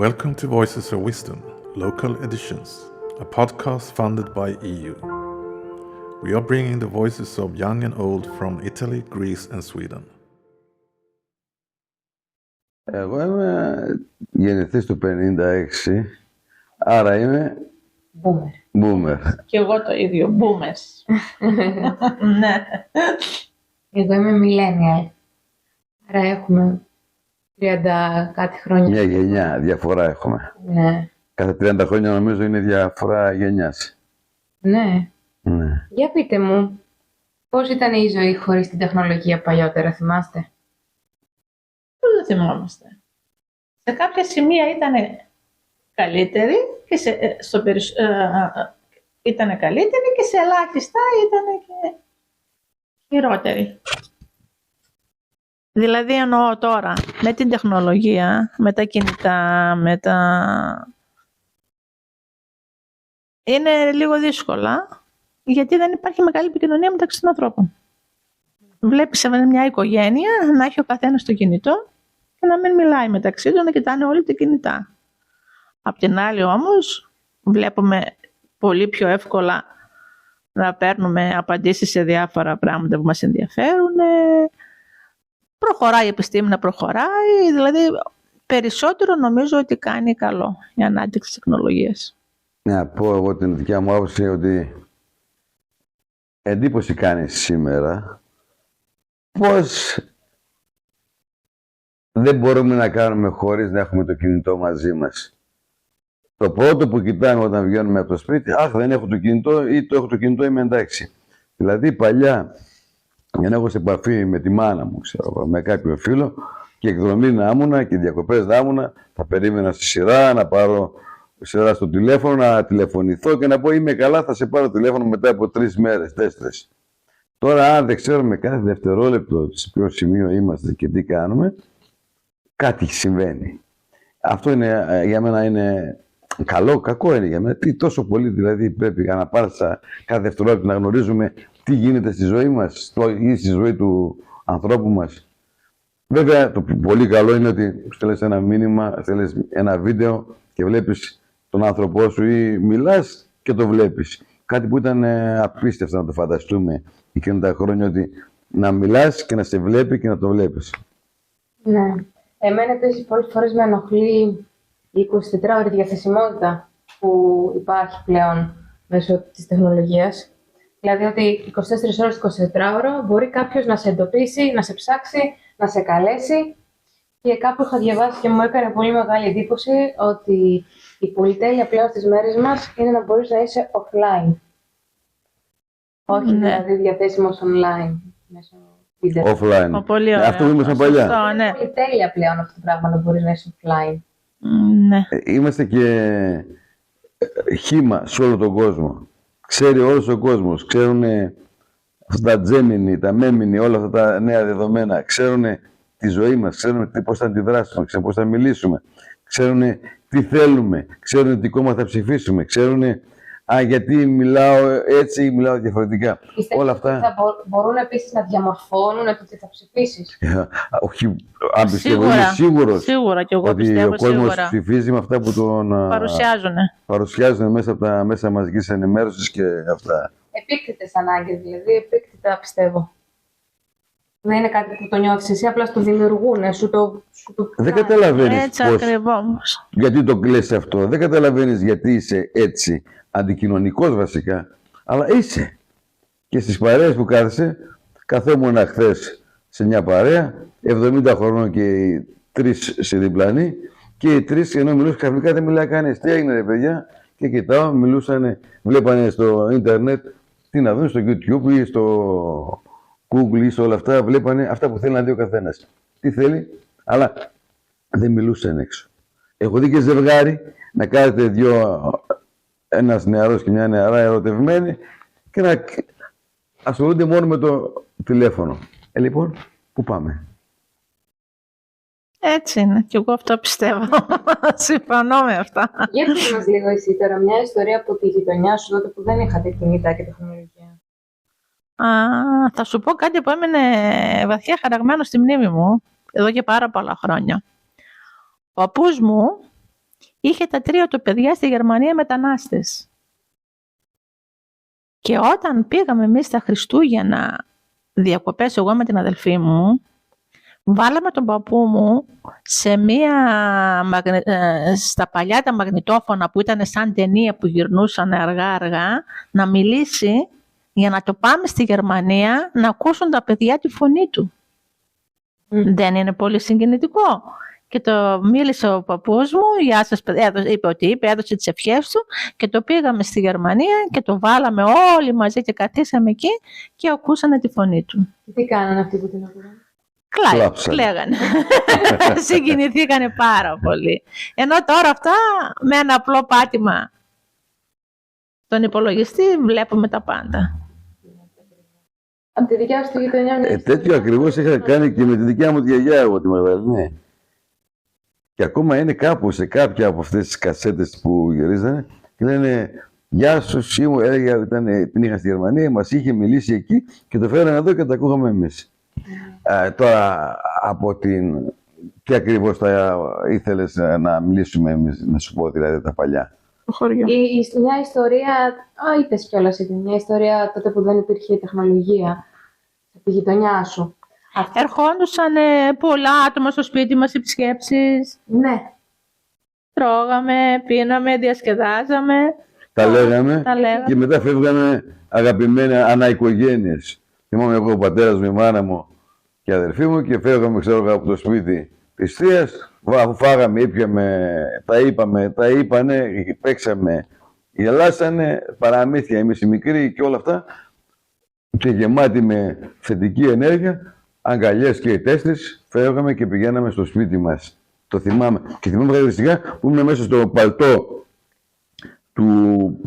Welcome to Voices of Wisdom, Local Editions, a podcast funded by EU. We are bringing the voices of young and old from Italy, Greece and Sweden. Εγώ είμαι γεννηθής του 56, άρα είμαι boomer. Και εγώ το ίδιο, boomers. Ναι. Εγώ είμαι millennial. Άρα έχουμε 30 κάτι χρόνια. Μια γενιά, διαφορά έχουμε. Ναι. Κάθε 30 χρόνια νομίζω είναι διαφορά γενιάς. Ναι. Ναι. Για πείτε μου, πώς ήταν η ζωή χωρίς την τεχνολογία παλιότερα, θυμάστε? Πώς δεν θυμόμαστε. Σε κάποια σημεία ήταν καλύτερη και ήταν καλύτερη και σε ελάχιστα ήταν και χειρότερη. Δηλαδή εννοώ τώρα, με την τεχνολογία, με τα κινητά, είναι λίγο δύσκολα, γιατί δεν υπάρχει μεγάλη επικοινωνία μεταξύ των ανθρώπων. Βλέπεις σε μια οικογένεια να έχει ο καθένας το κινητό και να μην μιλάει μεταξύ του, να κοιτάνε όλοι τα κινητά. Απ' την άλλη όμως, βλέπουμε πολύ πιο εύκολα να παίρνουμε απαντήσεις σε διάφορα πράγματα που μας ενδιαφέρουν. Προχωράει η επιστήμη να προχωράει, δηλαδή περισσότερο νομίζω ότι κάνει καλό η ανάπτυξη της τεχνολογίας. Να πω εγώ την δικιά μου άποψη ότι εντύπωση κάνει σήμερα πως δεν μπορούμε να κάνουμε χωρίς να έχουμε το κινητό μαζί μας. Το πρώτο που κοιτάμε όταν βγαίνουμε από το σπίτι, αχ, δεν έχω το κινητό ή το έχω το κινητό, είμαι εντάξει. Δηλαδή παλιά, για να έχω σε επαφή με τη μάνα μου, ξέρω, με κάποιο φίλο, και εκδρομή να ήμουνα και διακοπές να ήμουνα, θα περίμενα στη σειρά, να πάρω σειρά στο τηλέφωνο, να τηλεφωνηθώ και να πω είμαι καλά, θα σε πάρω τηλέφωνο μετά από 3 μέρες, 4. Τώρα, αν δεν ξέρουμε κάθε δευτερόλεπτο σε ποιο σημείο είμαστε και τι κάνουμε, κάτι συμβαίνει. Αυτό είναι, για μένα είναι καλό, κακό είναι για μένα. Τι τόσο πολύ δηλαδή πρέπει να πάρει κάθε δευτερόλεπτο να γνωρίζουμε τι γίνεται στη ζωή μας ή στη ζωή του ανθρώπου μας. Βέβαια, το πολύ καλό είναι ότι στέλνεις ένα μήνυμα, στέλνεις ένα βίντεο και βλέπεις τον άνθρωπό σου ή μιλάς και το βλέπεις. Κάτι που ήταν απίστευτο να το φανταστούμε εκείνα τα χρόνια, ότι να μιλάς και να σε βλέπει και να το βλέπεις. Ναι. Εμένα επίσης πολλές φορές με ενοχλεί η 24ωρη διαθεσιμότητα που υπάρχει πλέον μέσω της τεχνολογίας. Δηλαδή ότι 24 ώρες, 24ωρο μπορεί κάποιος να σε εντοπίσει, να σε ψάξει, να σε καλέσει. Και κάπου είχα διαβάσει και μου έκανε πολύ μεγάλη εντύπωση ότι η πολυτέλεια πλέον στις μέρες μας είναι να μπορείς να είσαι offline. Όχι δηλαδή διαθέσιμος online. Μέσω offline. Πολύ ωραία. Αυτό που ήμασταν παλιά. Είναι πολυτέλεια πλέον αυτό το πράγμα να μπορείς να είσαι offline. Ναι. Είμαστε και χύμα σε όλο τον κόσμο. Ξέρει όλος ο κόσμος. Ξέρουν αυτά τα Gemini, τα Memini, όλα αυτά τα νέα δεδομένα. Ξέρουν τη ζωή μας. Ξέρουν πώς θα αντιδράσουμε, ξέρουν πώς θα μιλήσουμε. Ξέρουν τι θέλουμε. Ξέρουν τι κόμμα θα ψηφίσουμε. Ξέρουν γιατί μιλάω έτσι ή μιλάω διαφορετικά. Πιστεύεις όλα αυτά. ότι θα μπορούν επίσης να διαμορφώνουν το τι θα ψηφίσεις? Όχι, αν πιστεύω, είμαι σίγουρος Σίγουρα και εγώ ότι πιστεύω, ο κόσμος σίγουρα ψηφίζει με αυτά που τον παρουσιάζουν μέσα από τα μέσα μαζικής ενημέρωσης και αυτά. Επίκτητες ανάγκες, δηλαδή επίκτητα πιστεύω. Δεν είναι κάτι που το νιώθεις εσύ, απλά το δημιουργούν, σου το Δεν καταλαβαίνεις έτσι πώς, ακριβώς. γιατί το κλαις αυτό. Δεν καταλαβαίνεις γιατί είσαι έτσι, αντικοινωνικός βασικά, αλλά είσαι. Και στις παρέες που κάθεσαι, καθόμουν χθες σε μια παρέα, 70 χρονών και οι 3 σε διπλανή, και οι 3 ενώ μιλούσαν ξαφνικά δεν μιλάει κανείς. Τι έγινε ρε παιδιά? Και κοιτάω, μιλούσαν, βλέπανε στο ίντερνετ, τι να δουν στο YouTube ή στο Google ή σε όλα αυτά, βλέπανε αυτά που θέλει να δει ο καθένας. Τι θέλει, αλλά δεν μιλούσαν έξω. Έχω δει και ζευγάρι να κάθεται ένας νεαρός και μια νεαρά ερωτευμένοι και να ασχολούνται μόνο με το τηλέφωνο. Λοιπόν, πού πάμε? Έτσι είναι. Και εγώ αυτό πιστεύω. Συμφωνώ με αυτά. Για πες μας λίγο εσύ τώρα μια ιστορία από τη γειτονιά σου τότε που δεν είχατε κινητά και τεχνολογία. Θα σου πω κάτι που έμεινε βαθιά χαραγμένο στη μνήμη μου εδώ και πάρα πολλά χρόνια. Ο παππούς μου είχε τα 3 του παιδιά στη Γερμανία μετανάστες. Και όταν πήγαμε εμείς στα Χριστούγεννα διακοπές εγώ με την αδελφή μου, βάλαμε τον παππού μου στα παλιά τα μαγνητόφωνα που ήταν σαν ταινία που γυρνούσαν αργά-αργά, να μιλήσει για να το πάμε στη Γερμανία να ακούσουν τα παιδιά τη φωνή του. Δεν είναι πολύ συγκινητικό? Και το μίλησε ο παππούς μου, γεια σας παιδιά, είπε ότι έδωσε τις ευχές του και το πήγαμε στη Γερμανία και το βάλαμε όλοι μαζί και καθίσαμε εκεί και ακούσανε τη φωνή του. Τι κάνανε αυτοί που την ακούγανε? Κλαίγανε. Συγκινηθήκανε πάρα πολύ. Ενώ τώρα αυτά με ένα απλό πάτημα στον υπολογιστή βλέπουμε τα πάντα. Από τη δικιά σου τη γειτονιά τέτοιο ακριβώς είχα κάνει και με τη δικιά μου τη γιαγιά εγώ τη Μαγδαληνή. Και ακόμα είναι κάπου σε κάποια από αυτές τις κασέτες που γυρίζανε και λένε «Γεια σου Σίμω», έλεγε, την είχα στη Γερμανία, μας είχε μιλήσει εκεί και το φέρανε εδώ και τα ακούγαμε εμείς. Τώρα από την... Τι ακριβώς θα ήθελες να μιλήσουμε εμείς, να σου πω δηλαδή τα παλιά? Μια ιστορία, είπες κιόλας ήδη, μια ιστορία τότε που δεν υπήρχε η τεχνολογία, από τη γειτονιά σου. Ερχόντουσαν πολλά άτομα στο σπίτι μας, επισκέψεις. Ναι. Τρώγαμε, πίναμε, διασκεδάζαμε. Τα λέγαμε και μετά φεύγαμε αγαπημένα αναοικογένειες. Θυμάμαι εγώ, ο πατέρας μου, η μάνα μου και η αδερφή μου και φεύγαμε, ξέρω, από το σπίτι της θείας. Φάγαμε, ήπιαμε, τα είπαμε, τα είπανε, παίξαμε, γελάσανε, παραμύθια, εμείς οι μικροί και όλα αυτά. Και γεμάτοι με θετική ενέργεια, αγκαλιές και οι 4, φεύγαμε και πηγαίναμε στο σπίτι μας. Το θυμάμαι. Και θυμάμαι χαρακτηριστικά που ήμουν μέσα στο παλτό του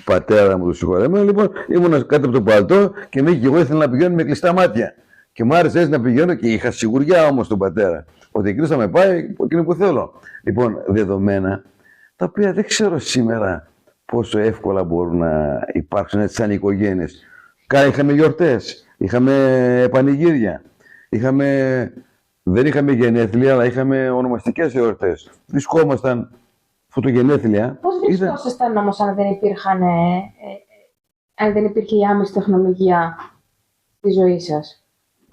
πατέρα μου, του συγχωρεμένου. Λοιπόν, ήμουν κάτω από το παλτό και εγώ ήθελα να πηγαίνω με κλειστά μάτια. Και μου άρεσε έτσι να πηγαίνω και είχα σιγουριά όμως τον πατέρα. Ότι εκεί θα με πάει εκείνο που θέλω. Λοιπόν, δεδομένα, τα οποία δεν ξέρω σήμερα πόσο εύκολα μπορούν να υπάρξουν έτσι σαν οικογένειες. Είχαμε γιορτές, είχαμε πανηγύρια, δεν είχαμε γενέθλια, αλλά είχαμε ονομαστικές γιορτές. Βρισκόμασταν φωτογενέθλια. Πώς βρισκόσασταν όμως αν δεν υπήρχε η άμεση τεχνολογία στη ζωή σας?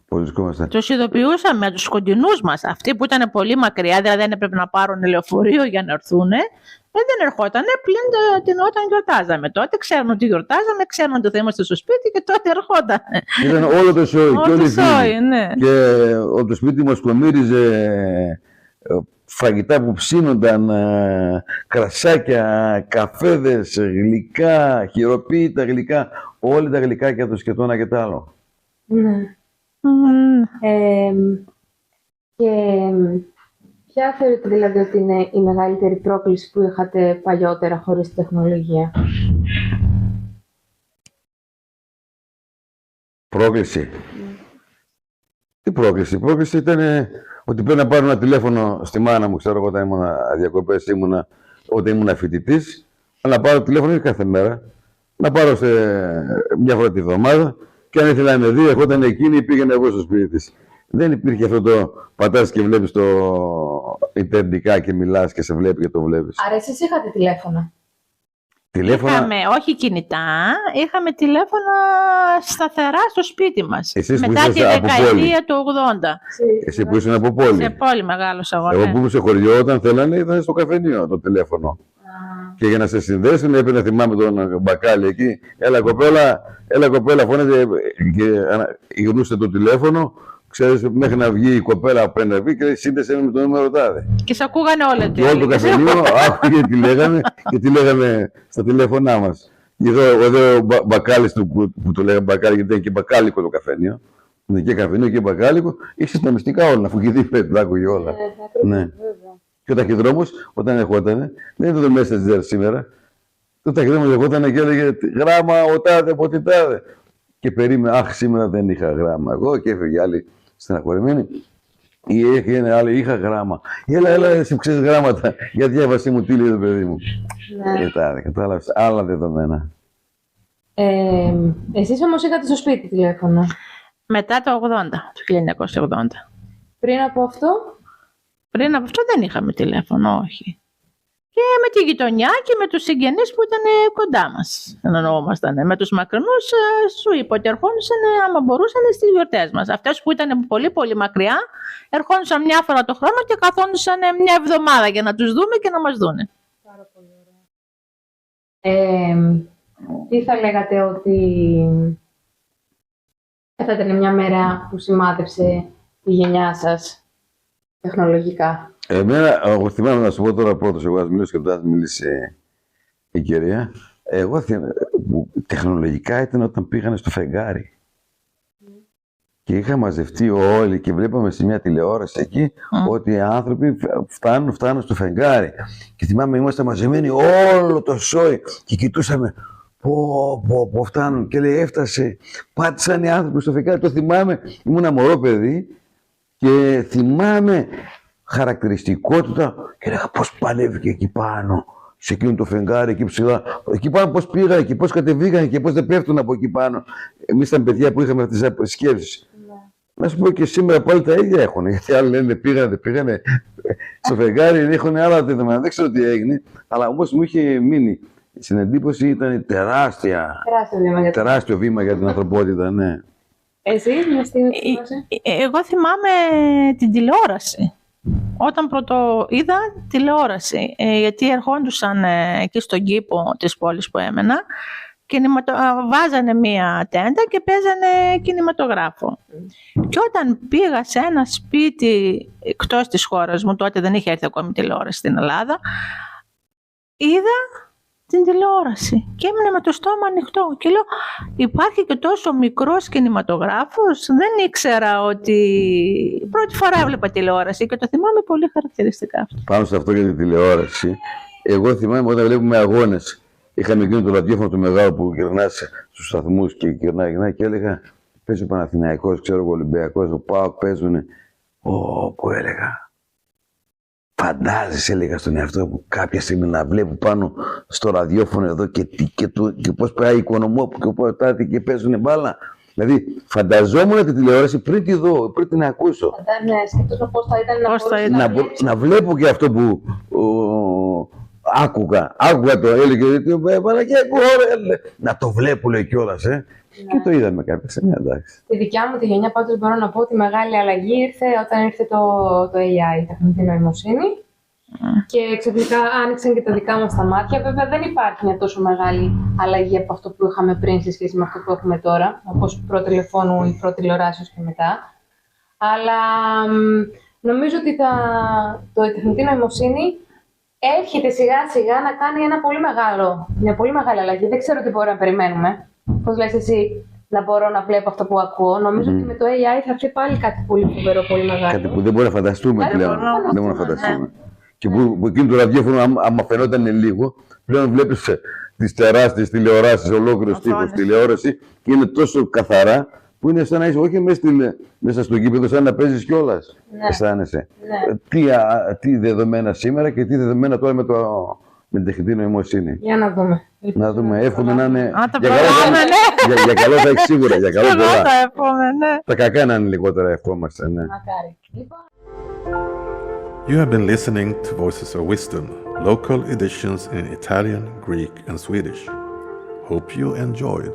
Πώς βρισκόμασταν? Τους ειδοποιούσαμε με τους κοντινούς μας. Αυτοί που ήταν πολύ μακριά, δηλαδή δεν έπρεπε να πάρουν λεωφορείο για να έρθουν. Δεν ερχόταν πλην όταν γιορτάζαμε. Τότε ξέρουν ότι γιορτάζαμε, ξέρουν ότι θα είμαστε στο σπίτι και τότε ερχόταν. Ήταν όλο το σόι και όλοι οι φίλοι. Ναι. Και το σπίτι μας κομμύριζε φαγητά που ψήνονταν, κρασάκια, καφέδες, γλυκά, χειροποίητα γλυκά, όλα τα γλυκά και το σκετόνα και τα άλλο. Ναι. Και ποια θεωρείτε δηλαδή ότι είναι η μεγαλύτερη πρόκληση που είχατε παλιότερα χωρίς τεχνολογία? Πρόκληση. Τι πρόκληση? Η πρόκληση ήταν ότι πρέπει να πάρω ένα τηλέφωνο στη μάνα μου, ξέρω εγώ, όταν ήμουν διακοπές, όταν ήμουν φοιτητής, να πάρω τηλέφωνο κάθε μέρα, να πάρω σε μια φορά τη βδομάδα και αν ήθελα να με δει, ερχόταν εκείνη, πήγαινε εγώ στο σπίτι της. Δεν υπήρχε αυτό το πατάς και βλέπεις το ιντερνετικά και μιλάς και σε βλέπει και το βλέπεις. Άρα εσείς είχατε τηλέφωνα? Είχαμε, όχι κινητά, είχαμε τηλέφωνα σταθερά στο σπίτι μας. Εσείς μετά τη δεκαετία του 80. Εσύ που ήσουν από πόλη. Σε πόλη μεγάλωσα εγώ. Εγώ που ήμουν σε χωριό, όταν θέλανε, ήταν στο καφενείο το τηλέφωνο. Και για να σε συνδέσουν, έπρεπε να θυμάμαι τον μπακάλι εκεί. Έλα κοπέλα, φώναζε και γυρνούσε το τηλέφωνο. Ξέρεις, μέχρι να βγει η κοπέλα που να βγει και σύνδεσε με το νούμερο τάδε. Και σε ακούγανε όλα και όλο το καφενείο άκουγε τι λέγαμε και τι λέγαμε στα τηλέφωνά μας. Εδώ ο μπακάλης που το λέγαμε μπακάλι, γιατί ήταν και μπακάλικο το καφενείο. Είναι και καφενείο και μπακάλικο, είχε τα μυστικά όλα, αφού και δίπλα τα άκουγε όλα. Ναι. Και ο ταχυδρόμος, όταν ερχόταν, δεν ήταν το Messenger σήμερα. Το ταχυδρόμος ερχόταν και έλεγε γράμμα ο τάδε από την τάδε. Και περίμενα, αχ, σήμερα δεν είχα γράμμα. Εγώ και έφυγε άλλη στεναχωρημένη. Ή έγινε άλλη, είχα γράμμα. Έλα, εσύ που ξέρεις γράμματα. Για διάβασή μου, τι λέει το παιδί μου. Ναι. Κατάλαβες, άλλα δεδομένα. Εσείς όμως είχατε στο σπίτι τηλέφωνο? Μετά το 80, το 1980. Πριν από αυτό? Πριν από αυτό δεν είχαμε τηλέφωνο, όχι. και με τη γειτονιά και με τους συγγενείς που ήταν κοντά μας. Εννοούμασταν. Με τους μακρινούς, σου είπα ότι ερχόντουσαν άμα μπορούσαν στις γιορτές μας. Αυτές που ήταν πολύ πολύ μακριά, ερχόντουσαν μια φορά το χρόνο και καθόντουσαν μια εβδομάδα για να τους δούμε και να μας δούνε. Πάρα πολύ ωραία. Τι θα λέγατε ότι θα ήταν μια μέρα που σημάδεψε τη γενιά σας τεχνολογικά? Εγώ θυμάμαι να σου πω τώρα πρώτος, εγώ ας μιλήσω και μετά μιλήσει η κυρία. Εγώ τεχνολογικά ήταν όταν πήγανε στο φεγγάρι. Και είχα μαζευτεί όλοι και βλέπαμε σε μια τηλεόραση εκεί ότι οι άνθρωποι φτάνουν στο φεγγάρι. Και θυμάμαι ήμασταν μαζεμένοι όλο το σόι και κοιτούσαμε πω φτάνουν. Και λέει έφτασε, πάτησαν οι άνθρωποι στο φεγγάρι. Το θυμάμαι, ήμουν μωρό παιδί και θυμάμαι χαρακτηριστικότητα και έλεγα πώς πανέβηκε εκεί πάνω, σε εκείνο το φεγγάρι, εκεί ψηλά. Εκεί πάνω πώς πήγανε και πώς κατεβήκανε και πώς δεν πέφτουν από εκεί πάνω. Εμείς ήταν παιδιά που είχαμε αυτές τις σκέψεις. Να σου πω και σήμερα πάλι τα ίδια έχουν. Γιατί άλλοι λένε πήγανε στο φεγγάρι, έχουν άλλα δεδομένα. Δεν ξέρω τι έγινε, αλλά όμως μου είχε μείνει. Στην εντύπωση ήταν τεράστιο βήμα για την ανθρωπότητα, ναι. Εσύ, θυμάσαι? Εγώ θυμάμαι την τηλεόραση. Όταν πρώτο είδα τηλεόραση, γιατί ερχόντουσαν εκεί στον κήπο της πόλης που έμενα, βάζανε μία τέντα και παίζανε κινηματογράφο. Και όταν πήγα σε ένα σπίτι εκτός της χώρας μου, τότε δεν είχε έρθει ακόμη τηλεόραση στην Ελλάδα, είδα την τηλεόραση και έμεινε με το στόμα ανοιχτό και λέω υπάρχει και τόσο μικρός κινηματογράφος, δεν ήξερα ότι πρώτη φορά έβλεπα τηλεόραση και το θυμάμαι πολύ χαρακτηριστικά αυτό. Πάνω σε αυτό για την τηλεόραση, εγώ θυμάμαι όταν βλέπουμε αγώνες, είχαμε εκείνο το ραδιόφωνο του μεγάλου που γυρνάς στους σταθμούς και γυρνάει και έλεγα παίζει ο Παναθηναϊκός, ξέρω εγώ Ολυμπιακός, ο ΠΑΟΚ παίζουνε, που έλεγα. Φαντάζεσαι, έλεγα στον εαυτό μου, κάποια στιγμή να βλέπω πάνω στο ραδιόφωνο εδώ και πώς πάει η Οικονομόπου και πώς και παίζουν μπάλα. Δηλαδή, φανταζόμουν τη τηλεόραση πριν τη δω, πριν την ακούσω. Ναι, σκεφτόμουν πώς θα ήταν να βλέπω και αυτό που άκουγα το έλεγε, να το βλέπω λέει κιόλας, Και το είδαμε κάποια στιγμή, εντάξει. Τη δικιά μου τη γενιά πάντως μπορώ να πω ότι η μεγάλη αλλαγή ήρθε όταν ήρθε το AI, η τεχνητή νοημοσύνη. Και ξαφνικά άνοιξαν και τα δικά μας τα μάτια. Βέβαια δεν υπάρχει μια τόσο μεγάλη αλλαγή από αυτό που είχαμε πριν σε σχέση με αυτό που έχουμε τώρα, όπως πρωτοτηλεφώνου ή πρωτοτηλεοράσεως και μετά. Αλλά νομίζω ότι η τεχνητή νοημοσύνη έρχεται σιγά σιγά να κάνει μια πολύ μεγάλη αλλαγή. Δεν ξέρω τι μπορούμε να περιμένουμε. Πώς λες εσύ, να μπορώ να βλέπω αυτό που ακούω. Νομίζω ότι με το AI θα έρθει πάλι κάτι πολύ φοβερό, πολύ μεγάλο. Κάτι που δεν μπορούμε να φανταστούμε πλέον. Δεν μπορούμε να φανταστούμε. Και που εκείνο το ραδιόφωνο, άμα φαινόταν λίγο, πλέον βλέπεις τις τεράστιες τηλεοράσεις, ολόκληρος τύπος τηλεόραση και είναι τόσο καθαρά που είναι σαν να είσαι όχι μέσα στο γήπεδο, σαν να παίζεις κιόλας. Αισθάνεσαι. Τι δεδομένα σήμερα και τι δεδομένα τώρα με την τεχνητή νοημοσύνη. Για να δούμε. Να δούμε. Εύχομαι να είναι. Για καλό θα έχει σίγουρα. Για καλό πολλά. Τα κακά να είναι λιγότερα, ευχόμαστε. Ναι. Μακάρι. You have been listening to Voices of Wisdom, local editions in Italian, Greek, and Swedish. Hope you enjoyed.